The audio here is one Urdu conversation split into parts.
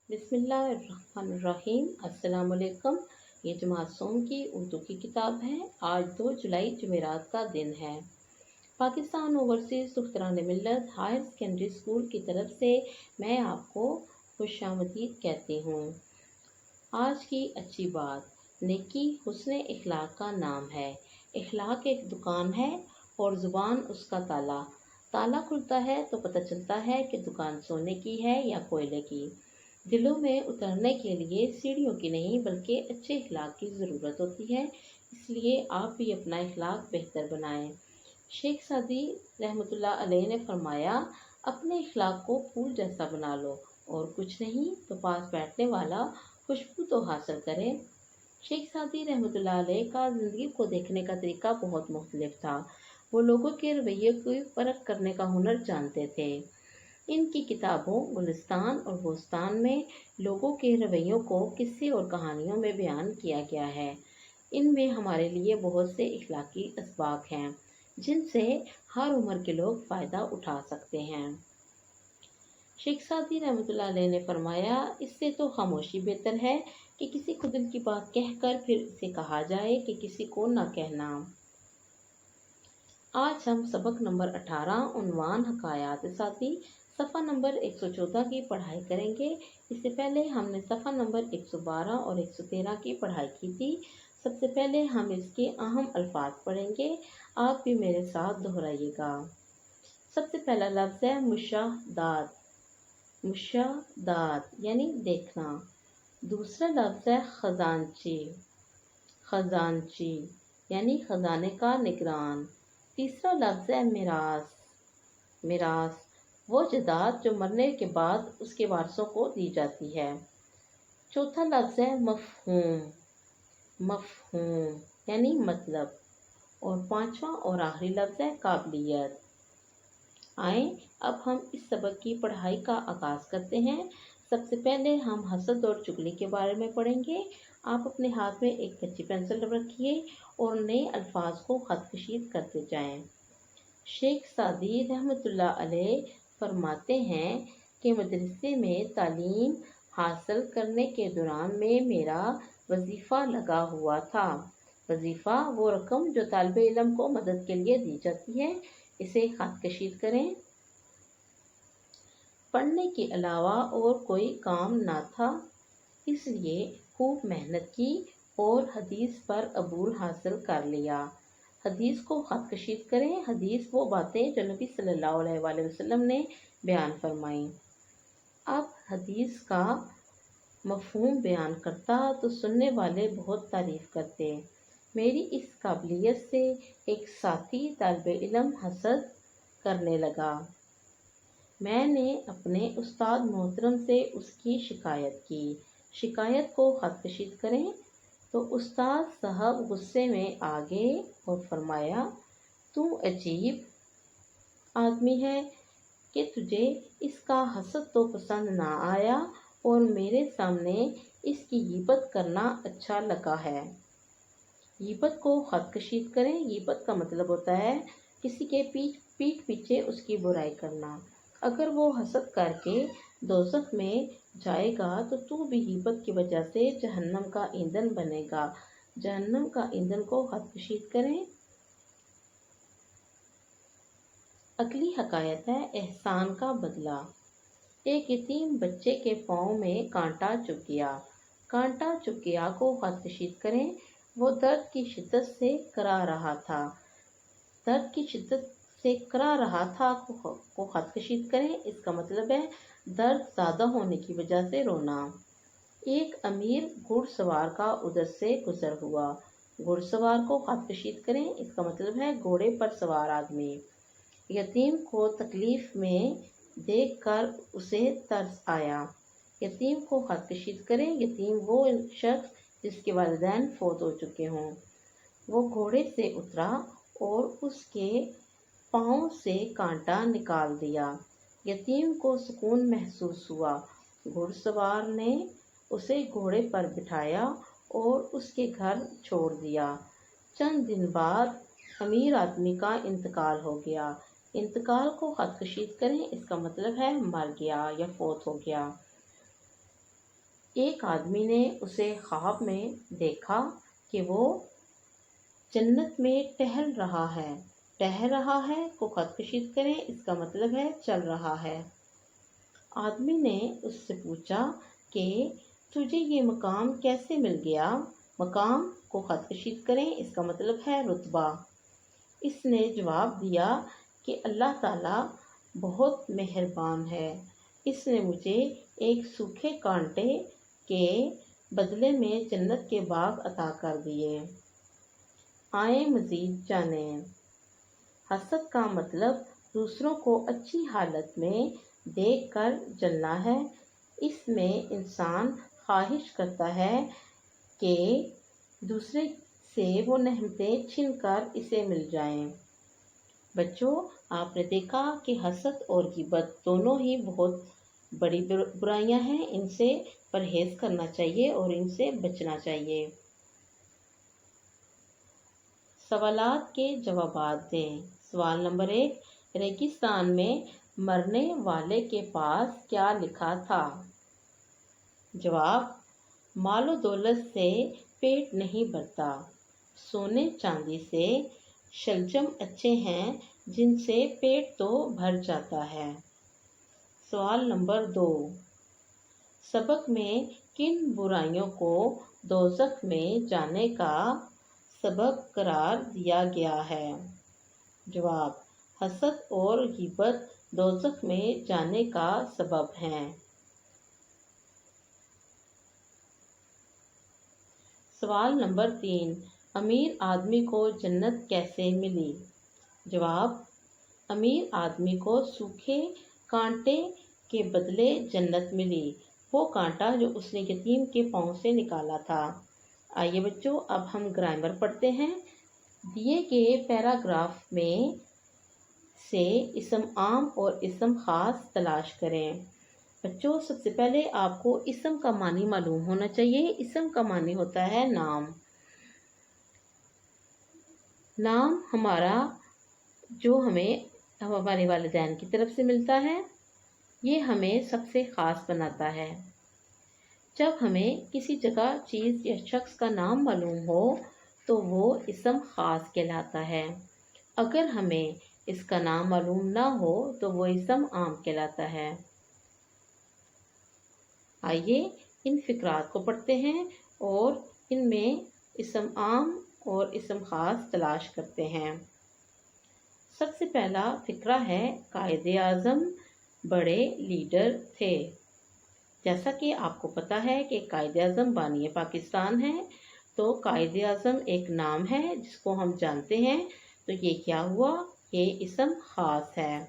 بسم اللہ الرحمن الرحیم۔ السلام علیکم۔ یہ جماعت سوم کی اردو کی کتاب ہے۔ آج 2 جولائی جمعرات کا دن ہے۔ پاکستان اوورسیز دختران ملت ہائر سیکنڈری اسکول کی طرف سے میں آپ کو خوش آمدید کہتی ہوں۔ آج کی اچھی بات، نیکی حسن اخلاق کا نام ہے۔ اخلاق ایک دکان ہے اور زبان اس کا تالا۔ تالا کھلتا ہے تو پتہ چلتا ہے کہ دکان سونے کی ہے یا کوئلے کی۔ دلوں میں اترنے کے لیے سیڑھیوں کی نہیں بلکہ اچھے اخلاق کی ضرورت ہوتی ہے، اس لیے آپ بھی اپنا اخلاق بہتر بنائیں۔ شیخ سعدی رحمۃ اللہ علیہ نے فرمایا، اپنے اخلاق کو پھول جیسا بنا لو اور کچھ نہیں تو پاس بیٹھنے والا خوشبو تو حاصل کرے۔ شیخ سعدی رحمۃ اللہ علیہ کا زندگی کو دیکھنے کا طریقہ بہت مختلف تھا۔ وہ لوگوں کے رویے کی پرکھ کرنے کا ہنر جانتے تھے۔ ان کی کتابوں گلستان اور بوستان میں لوگوں کے رویوں کو قصے اور کہانیوں میں بیان کیا گیا ہے۔ ان میں ہمارے لیے بہت سے اخلاقی اسباق ہیں جن سے ہر عمر کے لوگ فائدہ اٹھا سکتے ہیں۔ شیخ سعدی رحمۃ اللہ علیہ نے فرمایا، اس سے تو خاموشی بہتر ہے کہ کسی کو دل کی بات کہہ کر پھر اسے کہا جائے کہ کسی کو نہ کہنا۔ آج ہم سبق نمبر 18 عنوان حکایات سعدی صفحہ نمبر 114 کی پڑھائی کریں گے۔ اس سے پہلے ہم نے صفحہ نمبر 112 اور 113 کی پڑھائی کی تھی۔ سب سے پہلے ہم اس کے اہم الفاظ پڑھیں گے، آپ بھی میرے ساتھ دہرائیے گا۔ سب سے پہلا لفظ ہے مشاہدات۔ مشاہدات یعنی دیکھنا۔ دوسرا لفظ ہے خزانچی۔ خزانچی یعنی خزانے کا نگران۔ تیسرا لفظ ہے میراث۔ میراث وہ جائیداد جو مرنے کے بعد اس کے وارثوں کو دی جاتی ہے۔ چوتھا لفظ ہے مفہوم۔ مفہوم یعنی مطلب۔ اور پانچواں اور آخری لفظ ہے قابلیت۔ آئیں اب ہم اس سبق کی پڑھائی کا آغاز کرتے ہیں۔ سب سے پہلے ہم حسد اور چغلی کے بارے میں پڑھیں گے۔ آپ اپنے ہاتھ میں ایک کچی پینسل رکھیے اور نئے الفاظ کو خط کشید کرتے جائیں۔ شیخ سعدی رحمۃ اللہ علیہ فرماتے ہیں کہ مدرسے میں تعلیم حاصل کرنے کے دوران میں میرا وظیفہ لگا ہوا تھا۔ وظیفہ وہ رقم جو طالب علم کو مدد کے لیے دی جاتی ہے، اسے خط کشید کریں۔ پڑھنے کے علاوہ اور کوئی کام نہ تھا، اس لیے خوب محنت کی اور حدیث پر عبور حاصل کر لیا۔ حدیث کو خط کشید کریں۔ حدیث وہ باتیں جو نبی صلی اللہ علیہ وآلہ وسلم نے بیان فرمائیں۔ اب حدیث کا مفہوم بیان کرتا تو سننے والے بہت تعریف کرتے۔ میری اس قابلیت سے ایک ساتھی طالب علم حسد کرنے لگا۔ میں نے اپنے استاد محترم سے اس کی شکایت کی۔ شکایت کو خط کشید کریں۔ تو استاد صاحب غصے میں آ گئے اور فرمایا، تو عجیب آدمی ہے کہ تجھے اس کا حسد تو پسند نہ آیا اور میرے سامنے اس کی غیبت کرنا اچھا لگا ہے۔ غیبت کو خط کشید کریں۔ غیبت کا مطلب ہوتا ہے کسی کے پیٹھ پیچھے اس کی برائی کرنا۔ اگر وہ حسد کر کے دوزخ میں جائے گا تو بھی غیبت کی وجہ سے جہنم کا ایندھن بنے گا۔ جہنم کا ایندھن کو خط کشید کریں۔ اگلی حکایت ہے احسان کا بدلہ۔ ایک یتیم بچے کے پاؤں میں کانٹا چبھ گیا۔ کانٹا چبھ گیا کو خط کشید کریں۔ وہ درد کی شدت سے کرا رہا تھا۔ درد کی شدت سے کرا رہا تھا کو خط کشید کریں۔ اس کا مطلب ہے درد زیادہ ہونے کی وجہ سے رونا۔ ایک امیر گھڑ سوار کا ادھر سے گزر ہوا۔ گھڑ سوار کو خط کشید کریں۔ اس کا مطلب ہے گھوڑے پر سوار آدمی۔ یتیم کو تکلیف میں دیکھ کر اسے ترس آیا۔ یتیم کو خط کشید کریں۔ یتیم وہ شخص جس کے والدین فوت ہو چکے ہوں۔ وہ گھوڑے سے اترا اور اس کے پاؤں سے کانٹا نکال دیا۔ یتیم کو سکون محسوس ہوا۔ گھڑ سوار نے اسے گھوڑے پر بٹھایا اور اس کے گھر چھوڑ دیا۔ چند دن بعد امیر آدمی کا انتقال ہو گیا۔ انتقال کو خط کشید کریں۔ اس کا مطلب ہے مر گیا یا فوت ہو گیا۔ ایک آدمی نے اسے خواب میں دیکھا کہ وہ جنت میں ٹہل رہا ہے۔ ٹہل رہا ہے کو خط کشید کریں، اس کا مطلب ہے چل رہا ہے۔ آدمی نے اس سے پوچھا کہ تجھے یہ مقام کیسے مل گیا؟ مقام کو خط کشید کریں، اس کا مطلب ہے رتبہ۔ اس نے جواب دیا کہ اللہ تعالیٰ بہت مہربان ہے، اس نے مجھے ایک سوکھے کانٹے کے بدلے میں جنت کے باغ عطا کر دیے۔ آئیں مزید جانیں۔ حسد کا مطلب دوسروں کو اچھی حالت میں دیکھ کر جلنا ہے۔ اس میں انسان خواہش کرتا ہے کہ دوسرے سے وہ نعمتیں چھن کر اسے مل جائیں۔ بچوں، آپ نے دیکھا کہ حسد اور غیبت دونوں ہی بہت بڑی برائیاں ہیں، ان سے پرہیز کرنا چاہیے اور ان سے بچنا چاہیے۔ سوالات کے جوابات دیں۔ سوال نمبر 1، ریگستان میں مرنے والے کے پاس کیا لکھا تھا؟ جواب، مال و دولت سے پیٹ نہیں بھرتا، سونے چاندی سے شلجم اچھے ہیں جن سے پیٹ تو بھر جاتا ہے۔ سوال نمبر 2، سبق میں کن برائیوں کو دوزخ میں جانے کا سبب قرار دیا گیا ہے؟ جواب، حسد اور غیبت دوزخ میں جانے کا سبب ہیں۔ سوال نمبر 3، امیر آدمی کو جنت کیسے ملی؟ جواب، امیر آدمی کو سوکھے کانٹے کے بدلے جنت ملی، وہ کانٹا جو اس نے یتیم کے پاؤں سے نکالا تھا۔ آئیے بچوں، اب ہم گرامر پڑھتے ہیں۔ دیے گئے پیراگراف میں سے اسم عام اور اسم خاص تلاش کریں۔ بچوں، سب سے پہلے آپ کو اسم کا معنی معلوم ہونا چاہیے۔ اسم کا معنی ہوتا ہے نام۔ نام ہمارا جو ہمیں ہمارے والدین کی طرف سے ملتا ہے، یہ ہمیں سب سے خاص بناتا ہے۔ جب ہمیں کسی جگہ، چیز یا شخص کا نام معلوم ہو تو وہ اسم خاص کہلاتا ہے۔ اگر ہمیں اس کا نام معلوم نہ ہو تو وہ اسم عام کہلاتا ہے۔ آئیے ان فقرات کو پڑھتے ہیں اور ان میں اسم عام اور اسم خاص تلاش کرتے ہیں۔ سب سے پہلا فقرہ ہے، قائد اعظم بڑے لیڈر تھے۔ جیسا کہ آپ کو پتہ ہے کہ قائد اعظم بانی پاکستان ہے، تو قائد اعظم ایک نام ہے جس کو ہم جانتے ہیں، تو یہ کیا ہوا؟ یہ اسم خاص ہے۔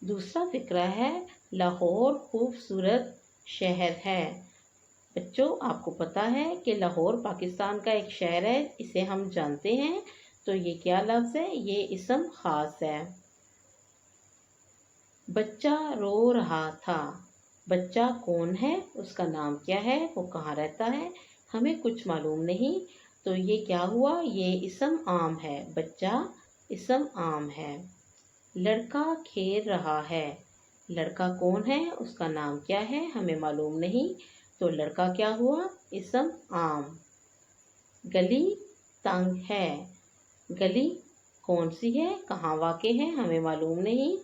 دوسرا فقرہ ہے، لاہور خوبصورت شہر ہے۔ بچوں، آپ کو پتہ ہے کہ لاہور پاکستان کا ایک شہر ہے، اسے ہم جانتے ہیں، تو یہ کیا لفظ ہے؟ یہ اسم خاص ہے۔ بچہ رو رہا تھا۔ بچہ کون ہے؟ اس کا نام کیا ہے؟ وہ کہاں رہتا ہے؟ ہمیں کچھ معلوم نہیں، تو یہ کیا ہوا؟ یہ اسم عام ہے۔ بچہ اسم عام ہے۔ لڑکا کھیل رہا ہے۔ لڑکا کون ہے؟ اس کا نام کیا ہے؟ ہمیں معلوم نہیں، تو لڑکا کیا ہوا؟ اسم عام۔ گلی تنگ ہے۔ گلی کون سی ہے؟ کہاں واقع ہے؟ ہمیں معلوم نہیں،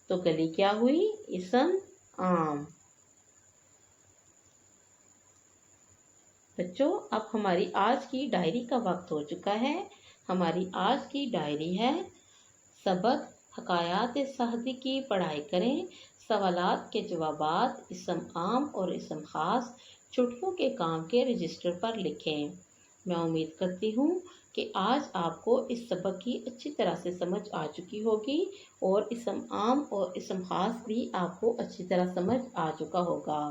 تو گلی کیا ہوئی؟ اسم عام۔ بچوں، اب ہماری آج کی ڈائری کا وقت ہو چکا ہے۔ ہماری آج کی ڈائری ہے، سبق حکایات سعدی کی پڑھائی کریں، سوالات کے جوابات اسم عام اور اسم خاص چھٹیوں کے کام کے رجسٹر پر لکھیں۔ میں امید کرتی ہوں کہ آج آپ کو اس سبق کی اچھی طرح سے سمجھ آ چکی ہوگی اور اسم عام اور اسم خاص بھی آپ کو اچھی طرح سمجھ آ چکا ہوگا۔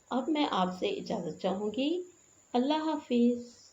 اب میں آپ سے اجازت چاہوں گی۔ اللہ حافظ۔